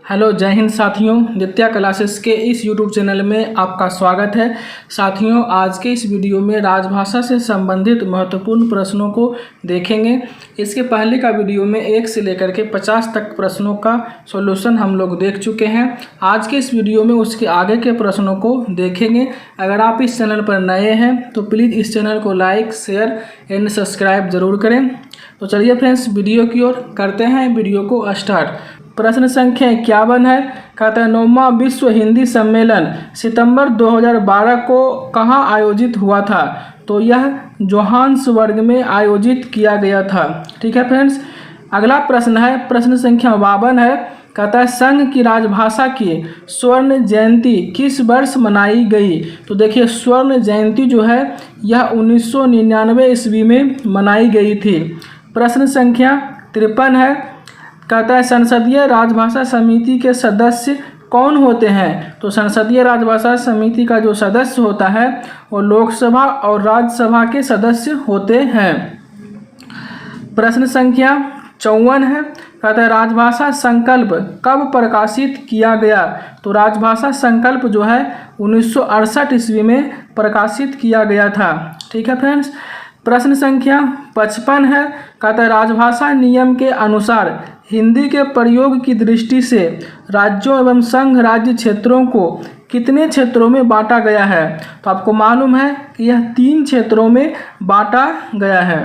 Hello जय हिंद साथियों, नित्या classes के इस यूट्यूब चैनल में आपका स्वागत है। साथियों, आज के इस वीडियो में राजभाषा से संबंधित महत्वपूर्ण प्रश्नों को देखेंगे। इसके पहले का वीडियो में 1 से लेकर के 50 तक प्रश्नों का सॉल्यूशन हम लोग देख चुके हैं। आज के इस वीडियो में उसके आगे के प्रश्नों को देखेंगे। अगर आप इस चैनल पर नए हैं तो प्लीज़ इस चैनल को लाइक, शेयर एंड सब्सक्राइब ज़रूर करें। तो चलिए फ्रेंड्स, वीडियो की ओर करते हैं वीडियो को स्टार्ट। प्रश्न संख्या 51 है। कहता है 9वां विश्व हिंदी सम्मेलन सितंबर 2012 को कहाँ आयोजित हुआ था? तो यह जोहान्सबर्ग में आयोजित किया गया था। ठीक है फ्रेंड्स। अगला प्रश्न है, प्रश्न संख्या 52 है। कहता है संघ की राजभाषा की स्वर्ण जयंती किस वर्ष मनाई गई? तो देखिए, स्वर्ण जयंती जो है यह 1999 ईस्वी में मनाई गई थी। प्रश्न संख्या 53 है। कहता है संसदीय राजभाषा समिति के सदस्य कौन होते हैं? तो संसदीय राजभाषा समिति का जो सदस्य होता है वो लोकसभा और राज्यसभा के सदस्य होते हैं। प्रश्न संख्या 54 है। कहता है राजभाषा संकल्प कब प्रकाशित किया गया? तो राजभाषा संकल्प जो है 1968 ईस्वी में प्रकाशित किया गया था। ठीक है फ्रेंड्स। प्रश्न संख्या 55 है। कहता है राजभाषा नियम के अनुसार हिंदी के प्रयोग की दृष्टि से राज्यों एवं संघ राज्य क्षेत्रों को कितने क्षेत्रों में बांटा गया है? तो आपको मालूम है कि यह 3 क्षेत्रों में बांटा गया है।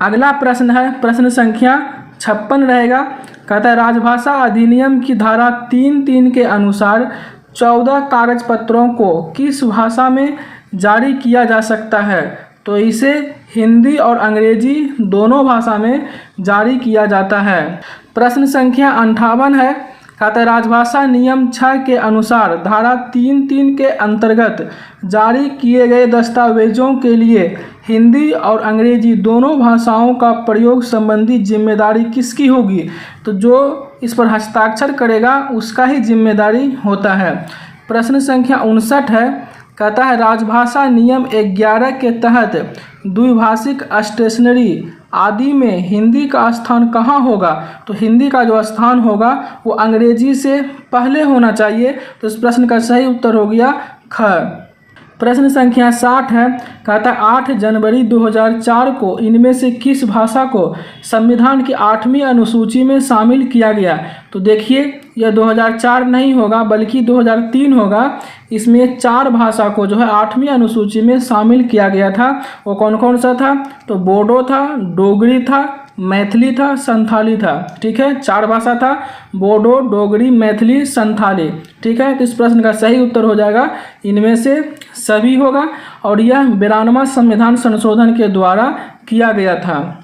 अगला प्रश्न है, प्रश्न संख्या 56 रहेगा। कहता है राजभाषा अधिनियम की धारा 3(3) के अनुसार 14 कागज पत्रों को किस भाषा में जारी किया जा सकता है? तो इसे हिंदी और अंग्रेजी दोनों भाषा में जारी किया जाता है। प्रश्न संख्या 58 है। कहता है राजभाषा नियम 6 के अनुसार धारा 3(3) के अंतर्गत जारी किए गए दस्तावेजों के लिए हिंदी और अंग्रेजी दोनों भाषाओं का प्रयोग संबंधी जिम्मेदारी किसकी होगी? तो जो इस पर हस्ताक्षर करेगा उसका ही जिम्मेदारी होता है। प्रश्न संख्या 59 है। कहता है राजभाषा नियम 11 के तहत द्विभाषिक स्टेशनरी आदि में हिंदी का स्थान कहाँ होगा? तो हिंदी का जो स्थान होगा वो अंग्रेजी से पहले होना चाहिए। तो इस प्रश्न का सही उत्तर हो गया ख। प्रश्न संख्या 60 है। कहता है 8 जनवरी 2004 को इनमें से किस भाषा को संविधान की 8वीं अनुसूची में शामिल किया गया? तो देखिए, यह 2004 नहीं होगा बल्कि 2003 होगा। इसमें 4 भाषा को जो है 8वीं अनुसूची में शामिल किया गया था। वो कौन कौन सा था? तो बोडो था, डोगरी था, मैथिली था, संथाली था। ठीक है, 4 भाषा था, बोडो, डोगरी, मैथिली, संथाली। ठीक है, तो इस प्रश्न का सही उत्तर हो जाएगा इनमें से सभी होगा और यह 92वां संविधान संशोधन के द्वारा किया गया था।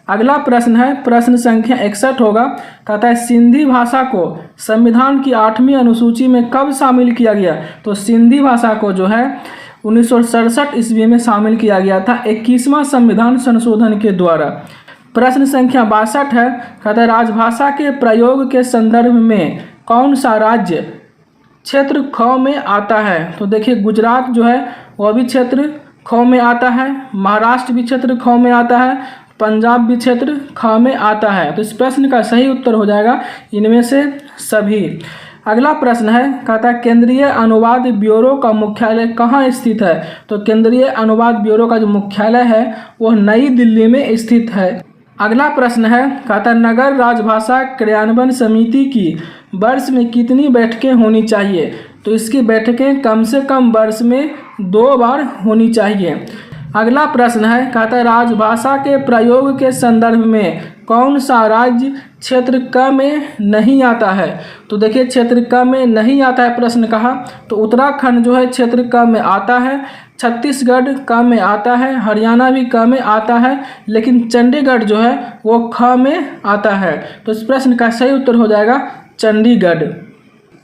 अगला प्रश्न है, प्रश्न संख्या 61 होगा। कहता है सिंधी भाषा को संविधान की 8वीं अनुसूची में कब शामिल किया गया? तो सिंधी भाषा को जो है 1967 ईस्वी में शामिल किया गया था 21वां संविधान संशोधन के द्वारा। प्रश्न संख्या 62 है। कहता है राजभाषा के प्रयोग के संदर्भ में कौन सा राज्य क्षेत्र ख में आता है? तो देखिए, गुजरात जो है वह भी क्षेत्र ख में आता है, महाराष्ट्र भी क्षेत्र ख में आता है, पंजाब भी क्षेत्र ख में आता है। तो इस प्रश्न का सही उत्तर हो जाएगा इनमें से सभी। अगला प्रश्न है। कहता है केंद्रीय अनुवाद ब्यूरो का मुख्यालय कहाँ स्थित है? तो केंद्रीय अनुवाद ब्यूरो का जो मुख्यालय है वह नई दिल्ली में स्थित है। अगला प्रश्न है। कहता है नगर राजभाषा क्रियान्वयन समिति की वर्ष में कितनी बैठकें होनी चाहिए? तो इसकी बैठकें कम से कम वर्ष में 2 बार होनी चाहिए। अगला प्रश्न है। कहता है राजभाषा के प्रयोग के संदर्भ में कौन सा राज्य क्षेत्र क में नहीं आता है? तो देखिए, क्षेत्र क में नहीं आता है प्रश्न कहा, तो उत्तराखंड जो है क्षेत्र क में आता है, छत्तीसगढ़ क में आता है, हरियाणा भी क में आता है, लेकिन चंडीगढ़ जो है वो ख में आता है। तो इस प्रश्न का सही उत्तर हो जाएगा चंडीगढ़।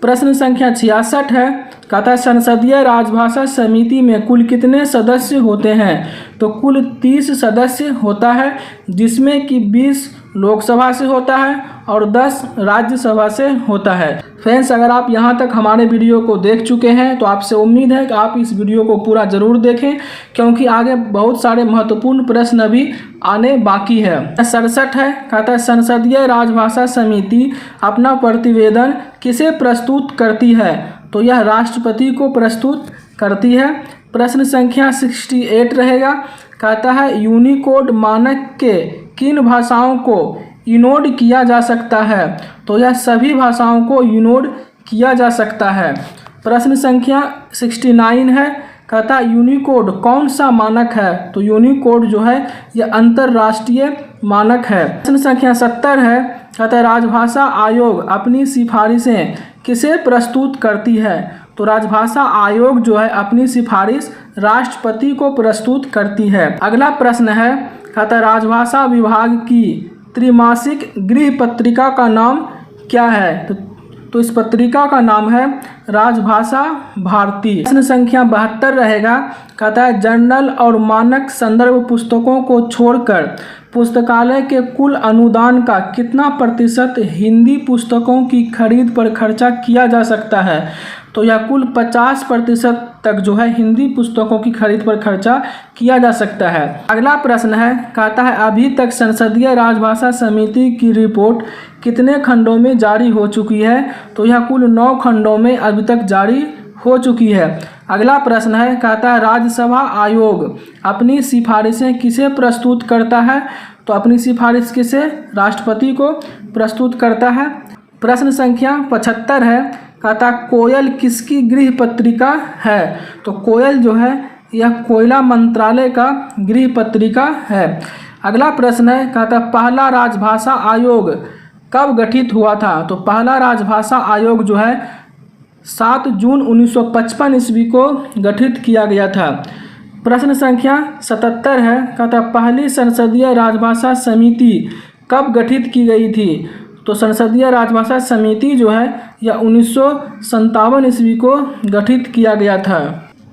प्रश्न संख्या 66 है। कहता है संसदीय राजभाषा समिति में कुल कितने सदस्य होते हैं? तो कुल 30 सदस्य होता है, जिसमें कि 20 लोकसभा से होता है और 10 राज्यसभा से होता है। फ्रेंड्स, अगर आप यहाँ तक हमारे वीडियो को देख चुके हैं तो आपसे उम्मीद है कि आप इस वीडियो को पूरा ज़रूर देखें, क्योंकि आगे बहुत सारे महत्वपूर्ण प्रश्न अभी आने बाकी है। 67 है, कहता है संसदीय राजभाषा समिति अपना प्रतिवेदन किसे प्रस्तुत करती है? तो यह राष्ट्रपति को प्रस्तुत करती है। प्रश्न संख्या 68 रहेगा, कहता है यूनिकोड मानक के किन भाषाओं को इनोड किया जा सकता है? तो यह सभी भाषाओं को इनोड किया जा सकता है। प्रश्न संख्या 69 है, कहता है यूनिकोड कौन सा मानक है? तो यूनिकोड जो है यह अंतर्राष्ट्रीय मानक है। प्रश्न संख्या 70 है, कहता है राजभाषा आयोग अपनी सिफारिशें किसे प्रस्तुत करती है? तो राजभाषा आयोग जो है अपनी सिफारिश राष्ट्रपति को प्रस्तुत करती है। अगला प्रश्न है, कहता है राजभाषा विभाग की त्रिमासिक गृह पत्रिका का नाम क्या है? तो इस पत्रिका का नाम है राजभाषा भारती। प्रश्न संख्या 72 रहेगा, कहता है जर्नल और मानक संदर्भ पुस्तकों को छोड़कर पुस्तकालय के कुल अनुदान का कितना प्रतिशत हिंदी पुस्तकों की खरीद पर खर्चा किया जा सकता है? तो यह कुल 50% तक जो है हिंदी पुस्तकों की खरीद पर खर्चा किया जा सकता है। अगला प्रश्न है, कहता है अभी तक संसदीय राजभाषा समिति की रिपोर्ट कितने खंडों में जारी हो चुकी है? तो यह कुल 9 खंडों में अभी तक जारी हो चुकी है। अगला प्रश्न है, कहता है राज्यसभा आयोग अपनी सिफारिशें किसे प्रस्तुत करता है? तो अपनी सिफारिश किसे? राष्ट्रपति को प्रस्तुत करता है। प्रश्न संख्या 75 है, कहता कोयल किसकी गृह पत्रिका है? तो कोयल जो है यह कोयला मंत्रालय का गृह पत्रिका है। अगला प्रश्न है, कहता पहला राजभाषा आयोग कब गठित हुआ था? तो पहला राजभाषा आयोग जो है 7 जून 1955 ईस्वी को गठित किया गया था। प्रश्न संख्या 77 है, कहता पहली संसदीय राजभाषा समिति कब गठित की गई थी? तो संसदीय राजभाषा समिति जो है यह 1957 ईस्वी को गठित किया गया था।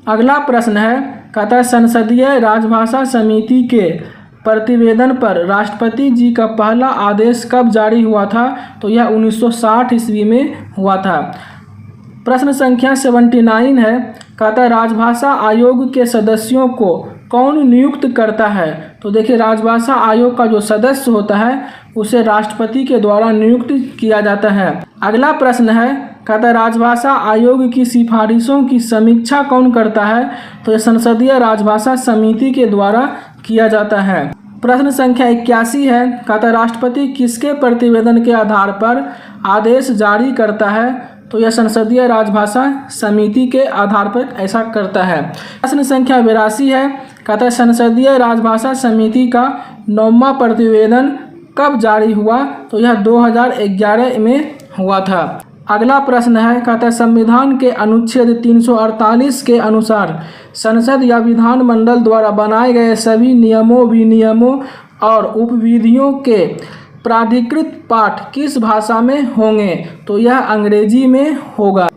अगला प्रश्न है, कहता है संसदीय राजभाषा समिति के प्रतिवेदन पर राष्ट्रपति जी का पहला आदेश कब जारी हुआ था? तो यह 1960 ईस्वी में हुआ था। प्रश्न संख्या 79 है, कहता है राजभाषा आयोग के सदस्यों को कौन नियुक्त करता है? तो देखिए राजभाषा आयोग का जो सदस्य होता है उसे राष्ट्रपति के द्वारा नियुक्त किया जाता है। अगला प्रश्न है, कहता है राजभाषा आयोग की सिफारिशों की समीक्षा कौन करता है? तो यह संसदीय राजभाषा समिति के द्वारा किया जाता है। प्रश्न संख्या 81 है, कहता है राष्ट्रपति किसके प्रतिवेदन के आधार पर आदेश जारी करता है? तो यह संसदीय राजभाषा समिति के आधार पर ऐसा करता है। प्रश्न संख्या 82 है, कहता है संसदीय राजभाषा समिति का 9वां प्रतिवेदन कब जारी हुआ? तो यह 2011 में हुआ था। अगला प्रश्न है, कहता है संविधान के अनुच्छेद 348 के अनुसार संसद या विधानमंडल द्वारा बनाए गए सभी नियमों, विनियमों और उपविधियों के प्राधिकृत पाठ किस भाषा में होंगे? तो यह अंग्रेजी में होगा।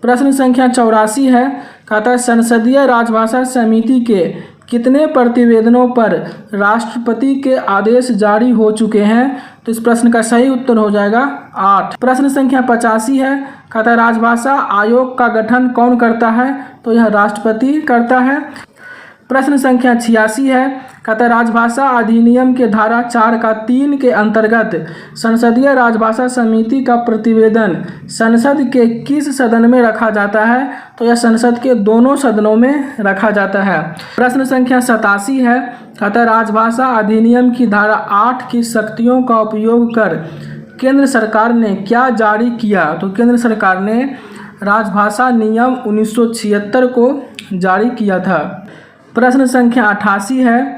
प्रश्न संख्या 84 है, कहता है संसदीय राजभाषा समिति के कितने प्रतिवेदनों पर राष्ट्रपति के आदेश जारी हो चुके हैं? तो इस प्रश्न का सही उत्तर हो जाएगा 8। प्रश्न संख्या 85 है, कहता है राजभाषा आयोग का गठन कौन करता है? तो यह राष्ट्रपति करता है। प्रश्न संख्या 86 है, कहता है राजभाषा अधिनियम के धारा 4(3) के अंतर्गत संसदीय राजभाषा समिति का प्रतिवेदन संसद के किस सदन में रखा जाता है? तो यह संसद के दोनों सदनों में रखा जाता है। प्रश्न संख्या 87 है, कहता है राजभाषा अधिनियम की धारा 8 की शक्तियों का उपयोग कर केंद्र सरकार ने क्या जारी किया? तो केंद्र सरकार ने राजभाषा नियम 1976 को जारी किया था। प्रश्न संख्या 88 है,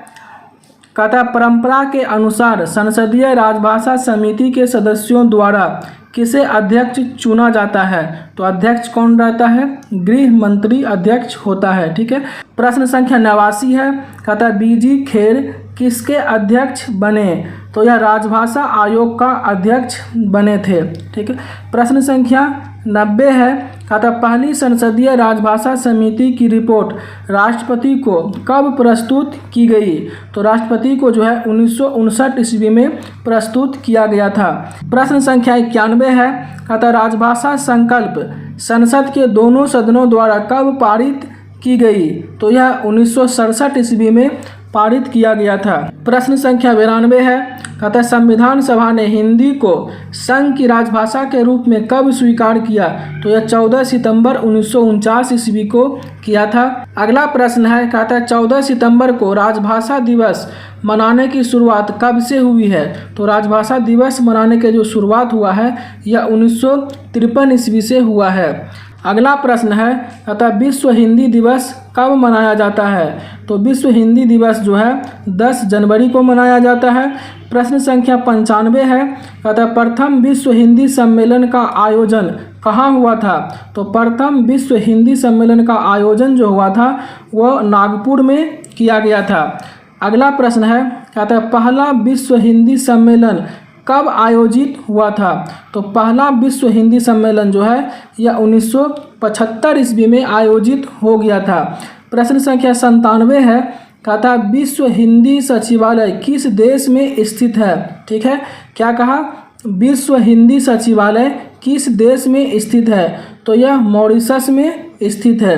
कहता है परंपरा के अनुसार संसदीय राजभाषा समिति के सदस्यों द्वारा किसे अध्यक्ष चुना जाता है? तो अध्यक्ष कौन रहता है? गृह मंत्री अध्यक्ष होता है। ठीक है। प्रश्न संख्या 89 है, कहता है बीजी खेर किसके अध्यक्ष बने? तो यह राजभाषा आयोग का अध्यक्ष बने थे। ठीक है। प्रश्न संख्या 90 है, कहता पहली संसदीय राजभाषा समिति की रिपोर्ट राष्ट्रपति को कब प्रस्तुत की गई? तो राष्ट्रपति को जो है 1959 ईस्वी में प्रस्तुत किया गया था। प्रश्न संख्या 91 है, कहता राजभाषा संकल्प संसद के दोनों सदनों द्वारा कब पारित की गई? तो यह 1967 ईस्वी में पारित किया गया था। प्रश्न संख्या 92 है, कहता संविधान सभा ने हिंदी को संघ की राजभाषा के रूप में कब स्वीकार किया? तो यह 14 सितंबर 1949 ईस्वी को किया था। अगला प्रश्न है, कहता है 14 सितंबर को राजभाषा दिवस मनाने की शुरुआत कब से हुई है? तो राजभाषा दिवस मनाने के जो शुरुआत हुआ है यह 1953 ईस्वी से हुआ है। अगला प्रश्न है, कहता विश्व हिंदी दिवस कब मनाया जाता है? तो विश्व हिंदी दिवस जो है 10 जनवरी को मनाया जाता है। प्रश्न संख्या 95 है, कहता प्रथम विश्व हिंदी सम्मेलन का आयोजन कहाँ हुआ था? तो प्रथम विश्व हिंदी सम्मेलन का आयोजन जो हुआ था वह नागपुर में किया गया था। अगला प्रश्न है, कहता पहला विश्व हिंदी सम्मेलन कब आयोजित हुआ था? तो पहला विश्व हिंदी सम्मेलन जो है यह 1975 ईस्वी में आयोजित हो गया था। प्रश्न संख्या 97 है, कहता विश्व हिंदी सचिवालय किस देश में स्थित है? ठीक है, क्या कहा? विश्व हिंदी सचिवालय किस देश में स्थित है? तो यह मॉरिशस में स्थित है।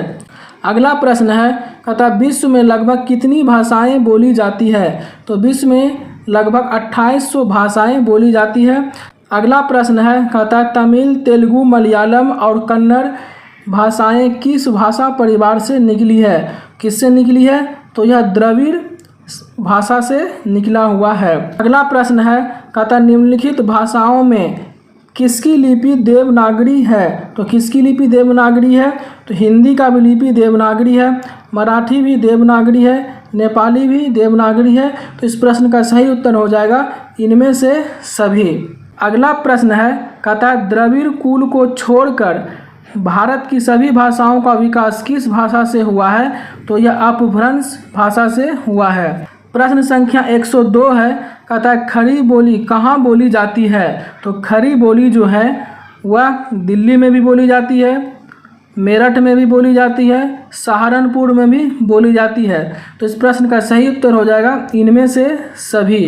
अगला प्रश्न है, कहता विश्व में लगभग कितनी भाषाएं बोली जाती है? तो विश्व में लगभग 2800 भाषाएं बोली जाती है। अगला प्रश्न है, कहता तमिल, तेलुगु, मलयालम और कन्नड़ भाषाएं किस भाषा परिवार से निकली है? किससे निकली है? तो यह द्रविड़ भाषा से निकला हुआ है। अगला प्रश्न है, कहता निम्नलिखित भाषाओं में किसकी लिपि देवनागरी है? तो किसकी लिपि देवनागरी है? तो हिंदी का भी लिपि देवनागरी है, मराठी भी देवनागरी है, नेपाली भी देवनागरी है। तो इस प्रश्न का सही उत्तर हो जाएगा इनमें से सभी। अगला प्रश्न है, कहता द्रविड़ कुल को छोड़कर भारत की सभी भाषाओं का विकास किस भाषा से हुआ है? तो यह अपभ्रंश भाषा से हुआ है। प्रश्न संख्या 102 है, कहता खड़ी बोली कहाँ बोली जाती है? तो खड़ी बोली जो है वह दिल्ली में भी बोली जाती है, मेरठ में भी बोली जाती है, सहारनपुर में भी बोली जाती है। तो इस प्रश्न का सही उत्तर हो जाएगा इनमें से सभी।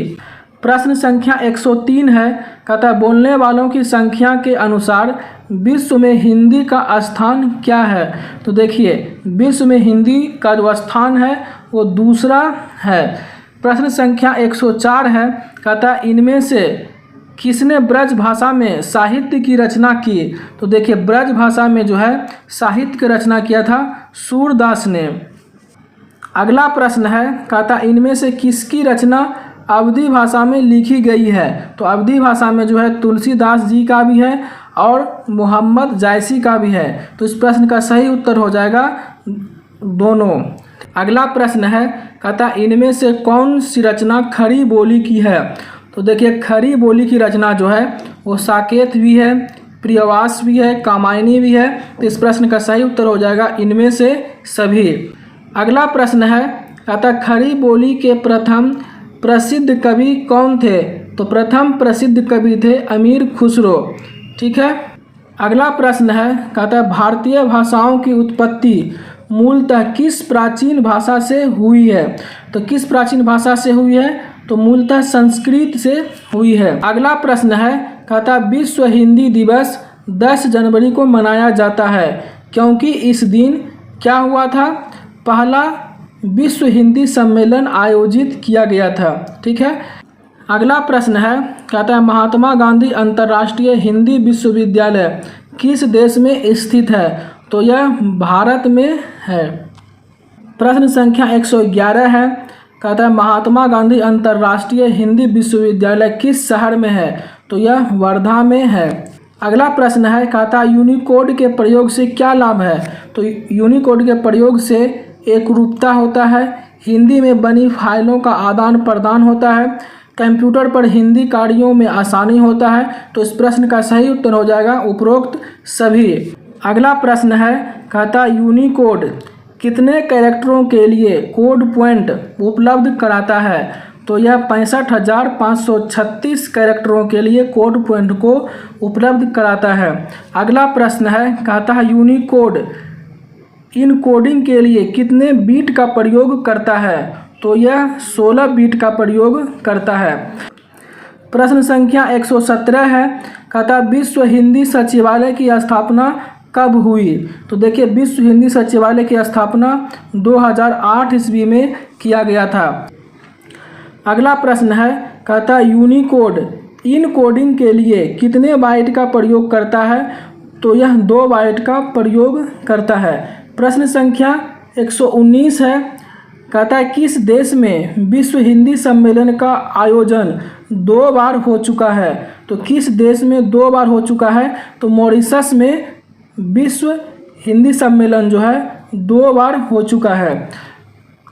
प्रश्न संख्या 103 है, कहता बोलने वालों की संख्या के अनुसार विश्व में हिंदी का स्थान क्या है? तो देखिए विश्व में हिंदी का जो स्थान है वो दूसरा है। प्रश्न संख्या 104 है, कहता इनमें से किसने ब्रज भाषा में साहित्य की रचना की? तो देखिए ब्रज भाषा में जो है साहित्य की रचना किया था सूरदास ने। अगला प्रश्न है, कहता इनमें से किसकी रचना अवधी भाषा में लिखी गई है? तो अवधी भाषा में जो है तुलसीदास जी का भी है और मोहम्मद जायसी का भी है। तो इस प्रश्न का सही उत्तर हो जाएगा दोनों। अगला प्रश्न है, कहता इनमें से कौन सी रचना खड़ी बोली की है? तो देखिए खड़ी बोली की रचना जो है वो साकेत भी है, प्रियवास भी है, कामायनी भी है। तो इस प्रश्न का सही उत्तर हो जाएगा इनमें से सभी। अगला प्रश्न है, कहता खड़ी बोली के प्रथम प्रसिद्ध कवि कौन थे? तो प्रथम प्रसिद्ध कवि थे अमीर खुसरो। ठीक है। अगला प्रश्न है, कहता है भारतीय भाषाओं की उत्पत्ति मूलतः किस प्राचीन भाषा से हुई है? तो किस प्राचीन भाषा से हुई है? तो मूलतः संस्कृत से हुई है। अगला प्रश्न है, कहता विश्व हिंदी दिवस 10 जनवरी को मनाया जाता है क्योंकि इस दिन क्या हुआ था? पहला विश्व हिंदी सम्मेलन आयोजित किया गया था। ठीक है। अगला प्रश्न है, कहता है महात्मा गांधी अंतर्राष्ट्रीय हिंदी विश्वविद्यालय किस देश में स्थित है? तो यह भारत में है। प्रश्न संख्या 111 है, कहता है महात्मा गांधी अंतर्राष्ट्रीय हिंदी विश्वविद्यालय किस शहर में है? तो यह वर्धा में है। अगला प्रश्न है, कहता है यूनिकोड के प्रयोग से क्या लाभ है? तो यूनिकोड के प्रयोग से एकरूपता होता है, हिंदी में बनी फाइलों का आदान प्रदान होता है, कंप्यूटर पर हिंदी कार्यों में आसानी होता है। तो इस प्रश्न का सही उत्तर हो जाएगा उपरोक्त सभी। अगला प्रश्न है, कहता यूनिकोड कितने कैरेक्टरों के लिए कोड पॉइंट उपलब्ध कराता है? तो यह 65,536 कैरेक्टरों के लिए कोड पॉइंट को उपलब्ध कराता है। अगला प्रश्न है, कहता है यूनिकोड इन कोडिंग के लिए कितने बीट का प्रयोग करता है? तो यह 16 बीट का प्रयोग करता है। प्रश्न संख्या 117 है, कहता है विश्व हिंदी सचिवालय की स्थापना कब हुई? तो देखिए विश्व हिंदी सचिवालय की स्थापना 2008 ईस्वी में किया गया था। अगला प्रश्न है, कहता है यूनिकोड इन कोडिंग के लिए कितने बाइट का प्रयोग करता है? तो यह 2 बाइट का प्रयोग करता है। प्रश्न संख्या 119 है, कहता है किस देश में विश्व हिंदी सम्मेलन का आयोजन 2 बार हो चुका है? तो किस देश में 2 बार हो चुका है? तो मॉरिशस में विश्व हिंदी सम्मेलन जो है 2 बार हो चुका है।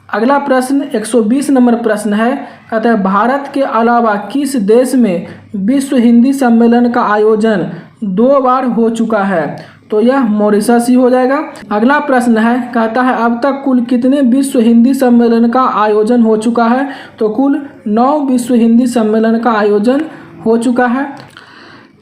अगला प्रश्न 120 नंबर प्रश्न है, कहता है भारत के अलावा किस देश में विश्व हिंदी सम्मेलन का आयोजन 2 बार हो चुका है? तो यह मॉरिशस ही हो जाएगा। अगला प्रश्न है, कहता है अब तक कुल कितने विश्व हिंदी सम्मेलन का आयोजन हो चुका है? तो कुल 9 विश्व हिंदी सम्मेलन का आयोजन हो चुका है।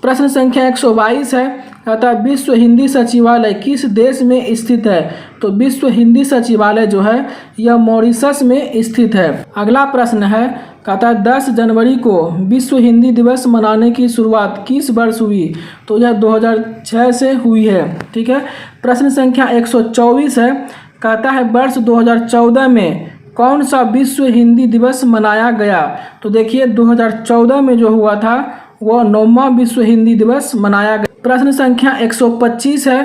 प्रश्न संख्या 122 है, कहता है विश्व हिंदी सचिवालय किस देश में स्थित है? तो विश्व हिंदी सचिवालय जो है यह मॉरिशस में स्थित है। अगला प्रश्न है, कहता है 10 जनवरी को विश्व हिंदी दिवस मनाने की शुरुआत किस वर्ष हुई? तो यह 2006 से हुई है। ठीक है। प्रश्न संख्या 124 है, कहता है वर्ष 2014 में कौन सा विश्व हिंदी दिवस मनाया गया? तो देखिए 2014 में जो हुआ था वह 9वां विश्व हिंदी दिवस मनाया गया। प्रश्न संख्या 125 है,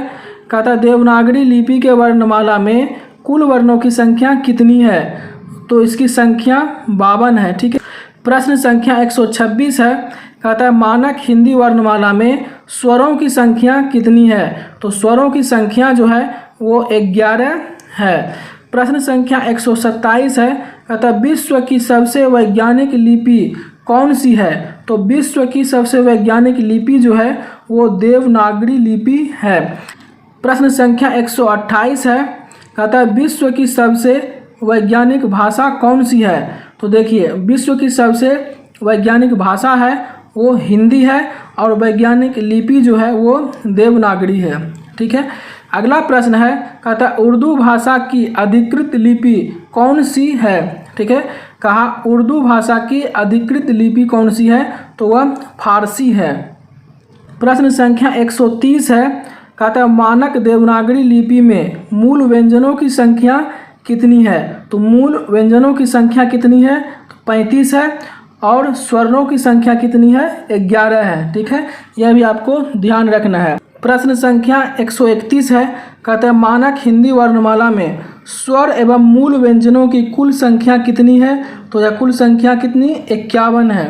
कहता है देवनागरी लिपि के वर्णमाला में कुल वर्णों की संख्या कितनी है? तो इसकी संख्या 52 है। ठीक है। प्रश्न संख्या 126 है, कहता है मानक हिंदी वर्णमाला में स्वरों की संख्या कितनी है? तो स्वरों की संख्या जो है वो 11 है। प्रश्न संख्या 127 है, कहता है विश्व की सबसे वैज्ञानिक लिपि कौन सी है? तो विश्व की सबसे वैज्ञानिक लिपि जो है वो देवनागरी लिपि है। प्रश्न संख्या 128 है, कहता है विश्व की सबसे वैज्ञानिक भाषा कौन सी है? तो देखिए विश्व की सबसे वैज्ञानिक भाषा है वो हिंदी है और वैज्ञानिक लिपि जो है वो देवनागरी है। ठीक है। अगला प्रश्न है, कहता है उर्दू भाषा की अधिकृत लिपि कौन सी है? ठीक है। कहा उर्दू भाषा की अधिकृत लिपि कौन सी है? तो वह फारसी है। प्रश्न संख्या 130 है, कहता है मानक देवनागरी लिपि में मूल व्यंजनों की संख्या कितनी है? तो मूल व्यंजनों की संख्या कितनी है? तो 35 है और स्वर्णों की संख्या कितनी है? 11 है। ठीक है। यह भी आपको ध्यान रखना है। प्रश्न संख्या 131 है, कहता है मानक हिंदी वर्णमाला में स्वर एवं मूल व्यंजनों की कुल संख्या कितनी है? तो यह कुल संख्या कितनी? 51 है।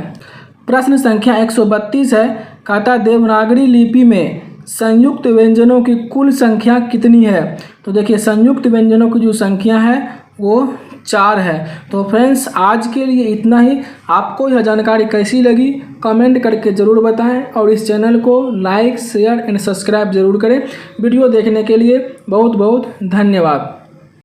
प्रश्न संख्या 132 है, कहता है देवनागरी लिपि में संयुक्त व्यंजनों की कुल संख्या कितनी है? तो देखिए संयुक्त व्यंजनों की जो संख्या है वो 4 है। तो फ्रेंड्स आज के लिए इतना ही। आपको यह जानकारी कैसी लगी कमेंट करके ज़रूर बताएं और इस चैनल को लाइक शेयर एंड सब्सक्राइब ज़रूर करें। वीडियो देखने के लिए बहुत बहुत धन्यवाद।